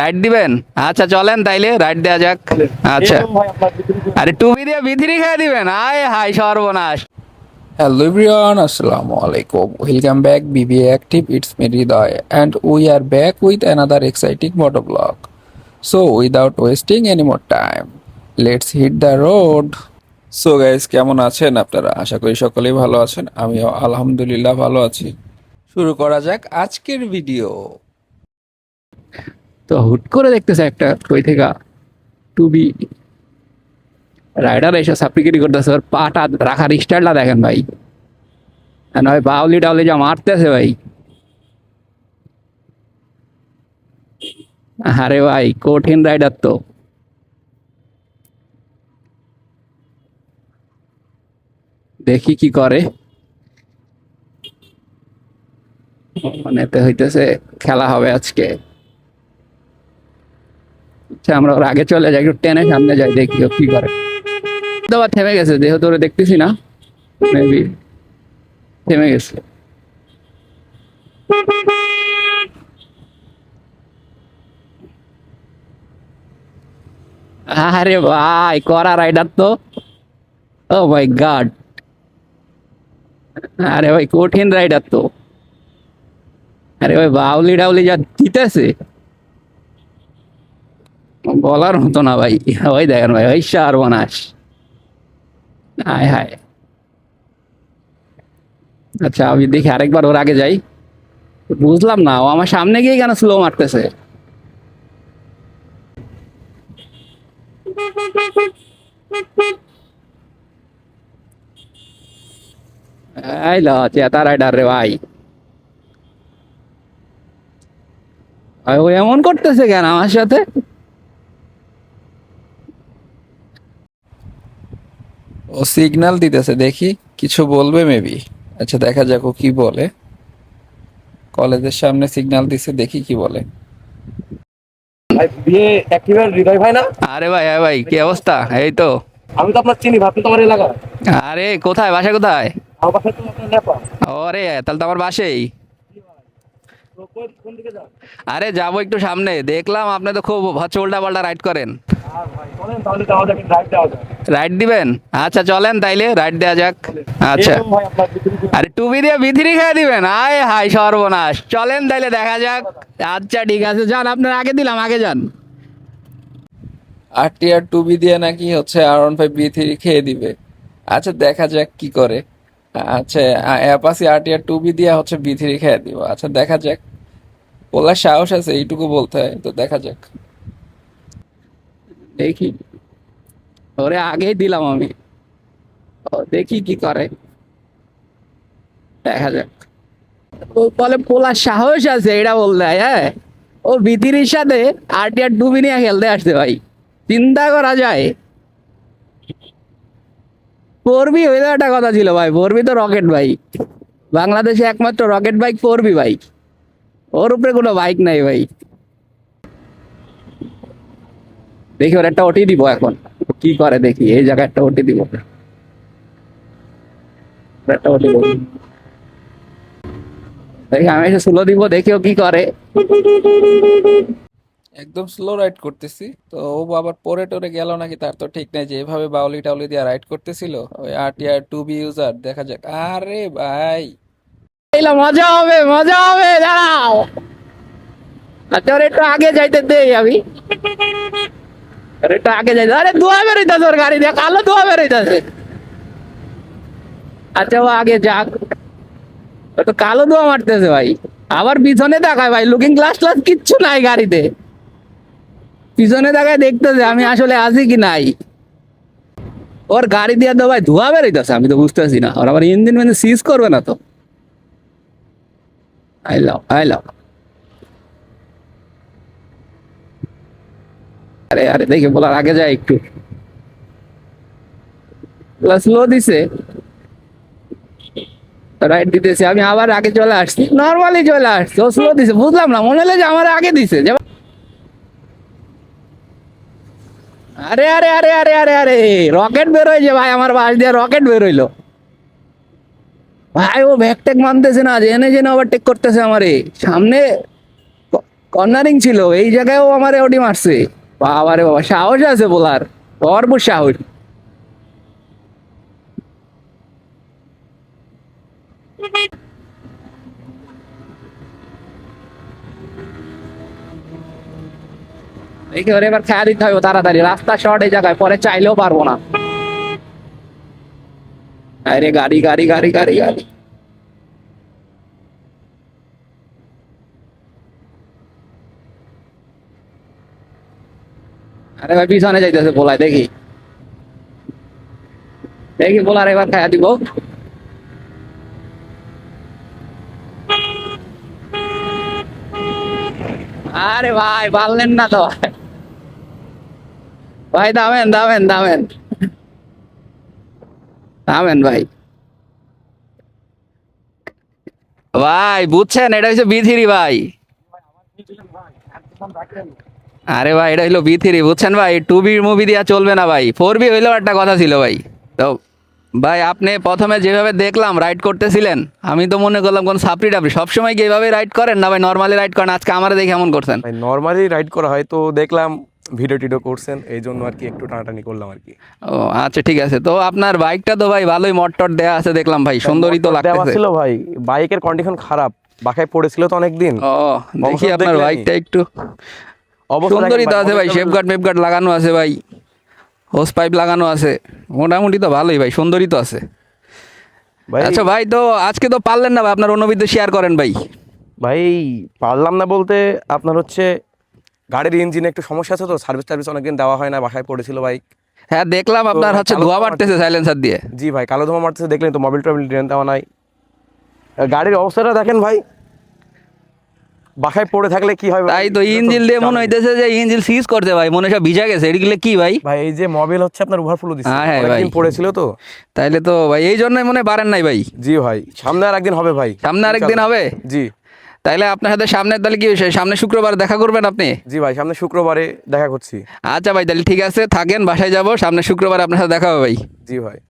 Ride দিবেন? আচ্ছা চলেন তাইলে রাইড দেওয়া যাক। আচ্ছা, আরে টুপি দিয়ে ভিথিরি খেয়ে দিবেন? আয় হাই সর্বনাশ। Hello everyone, Assalamu alaikum. Welcome back BBA Active. It's me Hriday, and we are back with another exciting motovlog. So without wasting any more time, let's hit the road. So guys, কেমন আছেন আপনারা? আশা করি সকলেই ভালো আছেন। আমিও আলহামদুলিল্লাহ ভালো আছি। শুরু করা যাক আজকের ভিডিও। তো হুট করে দেখতেছে একটা কই থেকে টুবি রাইডার এসে সাপ্লিকেটি করতেছে, ওর পাটা রাখার স্টাইলটা দেখেন ভাই, নয় বাউলি টাউলি যা মারতেছে ভাই। আরে ভাই কঠিন রাইডার তো। দেখি কি করে। মানে তো হইতেছে খেলা হবে আজকে। আচ্ছা আমরা ওর আগে চলে যাই, একটু টেনে সামনে যাই, দেখি ও কি করে। আবার থেমে গেছে, যেহেতু ওরে দেখতেছি না, মেবি থেমে গেছে। আরে ভাই করা রাইডার তো। ও মাই গড, আরে ভাই কঠিন রাইডার তো। আরে ভাই বাউলি ডাউলি যা দিতেছে বলার মতো না ভাই। ওই দেখেন ভাই, ওই সর্বনাশ। হায় হায়। আচ্ছা আমি দেখি আরেকবার ওর আগে যাই। বুঝলাম না ও আমার সামনে গিয়ে কেন স্লো মারতেছে। এই ল চেতা রাইডার রে ভাই। আর ও এমন করতেছে কেন আমার সাথে? ও সিগন্যাল দিতেছে, দেখি কিছু বলবে মেবি। আচ্ছা দেখা যাক ও কি বলে। কলেজের সামনে সিগন্যাল দিছে, দেখি কি বলে। ভাই বিয়ে অ্যাক্টিভের হৃদয় ভাই না? আরে ভাই, হ্যাঁ ভাই কি অবস্থা? এই তো। আমি তো আপনার চিনি ভাই, আপনি তো আমার এলাকা। আরে কোথায়, বাসা কোথায়? আমার বাসায় তো আপনার নেপা। ওরে তাহলে তো আমার বাসেই। তো কোন দিকে যান? আরে যাবো একটু সামনে, দেখলাম আপনি তো খুব হচ্ছে উল্টা পাল্টা রাইড করেন। আর ভাই চলেন তাহলে যাওয়া যাক, ড্রাইভ দেওয়া যাক। রাইড দিবেন? আচ্ছা চলেন তাইলে রাইড দেওয়া যাক। আচ্ছা, এরকম ভাই আপনার ভিতরে আরে টুপি দিয়ে ভিথিরি খেয়ে দিবেন? আয় হাই সর্বনাশ। চলেন তাইলে দেখা যাক। আচ্ছা ঠিক আছে, যান আপনার আগে দিলাম, আগে যান। আর টুবি দিয়ে নাকি হচ্ছে R15B3 খেয়ে দিবে। আচ্ছা দেখা যাক কি করে। আচ্ছা অ্যাপাসি RTR 2B দিয়ে হচ্ছে B3 খেয়ে দিব। আচ্ছা দেখা যাক, ওলা সাহস আছে এইটুকু বলতে হয়, তো দেখা যাক। দেখি, ওরে আগেই দিলাম আমি। ও দেখি কি করে, দেখা যাক। ও বলে পোলার সাহস আছে এটা বললে, হ্যাঁ ও ভিথিরির সাথে আরটিআর টুবি নিয়ে খেলতে আসছে ভাই। চিন্তা করা যায়। ফোরবি হইলে একটা কথা ছিল ভাই, ফোরবি তো রকেট বাইক, বাংলাদেশে একমাত্র রকেট বাইক ফোরবি বাইক। ওর উপরে কোনো বাইক নাই ভাই। দেখি ওর একটা ওটি দিব এখন, কি করে দেখি। এই জায়গায় একটা ওটি দিব, একটা ওটি দিব। দেখি আমি এসে স্লো দিব, দেখি ও কি করে। একদম স্লো রাইড করতেছি তো ও আবার পরে টরে গেল নাকি তার তো ঠিক নাই, যে এভাবে বাউলি টাউলি দিয়ে রাইড করতেছিল ওই RTR 2B ইউজার। দেখা যাক। আরে ভাই এলো, মজা হবে মজা হবে, দাঁড়াও। আচ্ছা ওর একটু আগে যাইতে দেই আমি, ওর একটু আগে যাইতে। আরে ধোয়া বেরোইতেছে ওর গাড়ি দিয়ে, কালো ধোয়া বেরোইতেছে। আচ্ছা ও আগে যাক, ও তো কালো ধোয়া মারতেছে ভাই। আবার পিছনে তাকায় ভাই, লুকিং গ্লাস ক্লাস কিচ্ছু নাই গাড়িতে। পিছনে তাকায় দেখতেছে আমি আসলে আছি কি নাই। ওর গাড়ি দিয়ে তো ভাই ধোয়া বেরোইতেছে, আমি তো বুঝতেছি না। ওর আবার ইঞ্জিন মেঞ্জিন সিজ করবে না তো? আইলাও আইলাও। আরে আরে দেখে বলার আগে যায় একটু। স্লো দিছে, রাইট দিতেছে, আমি আবার আগে চলে আসছি, নর্মালি চলে আসছি। ও স্লো দিছে, বুঝলাম না, মনে হলো যে আমার আগে দিছে। আরে আরে আরে আরে আরে আরে রকেট বেরোয় ভাই, আমার বাস দিয়ে রকেট বেরোইলো ভাই। ও ব্যাক টেক মানতেছে না, জেনে জেনে ওভারটেক করতেছে আমারে সামনে। কর্নারিং ছিল, এই জায়গায়ও আমারে ওডি মারছে। বাবা রে বাবা, সাহস আছে বলার, ভরপুর সাহস। দেখি ওর এবার খেয়াল দিতে হবে তাড়াতাড়ি, রাস্তা শর্ট এই জায়গায়, পরে চাইলেও পারবো না। আরে গাড়ি গাড়ি গাড়ি গাড়ি গাড়ি, আরে ভাই পিছনে যাইতেছে বলাই, দেখি দেখি বলার এবার খাইয়া দিব। আরে ভাই পারলেন না তো ভাই, দামেন দামেন দামেন দামেন ভাই। ভাই বুঝছেন, এটা হচ্ছে B3 ভাই। আরে ভাই এটা হইলো B3, বুঝছেন ভাই, 2B মুভি দিয়া চলবে না ভাই, 4B হইলেও একটা কথা ছিল ভাই। তো ভাই আপনি প্রথমে যেভাবে দেখলাম রাইড করতেছিলেন, আমি তো মনে করলাম কোন সাপড়ি টাপড়ি, সবসময় কি এইভাবে রাইড করেন না ভাই, নর্মালি রাইড করেন? আজকে আমার দেখে এমন করছেন। ভাই নর্মালি রাইড করা হয়, তো দেখলাম ভিডিও টিডিও করছেন, এই জন্য আর কি একটু টানাটানি করলাম আর কি। ও আচ্ছা ঠিক আছে। তো আপনার বাইকটা তো ভাই ভালোই মটটর দেয়া আছে দেখলাম ভাই, সুন্দরই তো দেওয়া লাগতেছে। ছিল ভাই, বাইকের কন্ডিশন খারাপ, বাসায় পড়েছিল তো অনেকদিন। ও দেখি অবস্থা আপনার দেখলেনি? বাইকটা একটু অবস্থা সুন্দরই দেখেন তো আছে ভাই, অবস্থা শেপগার্ড মেপগার্ড লাগানো আছে ভাই, হোস পাইপ লাগানো আছে, মোটামুটি তো ভালোই ভাই, সুন্দরই তো আছে। ভাই। আচ্ছা ভাই, তো আজকে তো পারলেন না ভাই, আপনার অনুভূতি শেয়ার করেন ভাই। ভাই পারলাম না বলতে আপনার হচ্ছে গাড়ির ইঞ্জিনে একটু সমস্যা আছে, তো সার্ভিস টার্ভিস অনেকদিন দেওয়া হয় না, বাসায় পড়েছিল বাইক। হ্যাঁ দেখলাম আপনার হচ্ছে কালো ধোয়া ধোঁয়া মারতেছে সাইলেন্সার দিয়ে। জি ভাই, কালো ধোঁয়া মারতেছে, দেখলেন তো, মোবিল টোবিল ড্রেন দেওয়া নাই। আর গাড়ির অবস্থাটা দেখেন ভাই, বাসায় পড়ে থাকলে কি হয় ভাই? তাই তো ইঞ্জিল দিয়ে মনে হইতেছে যে ইঞ্জিল সিজ করতে ভাই, মনে সব ভিজা গেছে, এগুলো কি ভাই? ভাই এই যে মোবিল হচ্ছে আপনার ওভারফ্লো দিচ্ছে, হ্যাঁ, হ্যাঁ অনেকদিন ভাই। পড়েছিল তো। তাইলে তো ভাই এই জন্যই মনে হয় পারেন নাই ভাই। জি ভাই, সামনে আর একদিন হবে ভাই, সামনে আরেকদিন হবে? জি। তাইলে আপনার সাথে সামনের তাহলে কি হয়েছে, সামনে শুক্রবার দেখা করবেন আপনি? জি ভাই, সামনে শুক্রবারে দেখা করছি। আচ্ছা ভাই তাহলে ঠিক আছে, থাকেন, বাসায় যাব, সামনে শুক্রবার আপনার সাথে দেখা হবে ভাই। জি ভাই।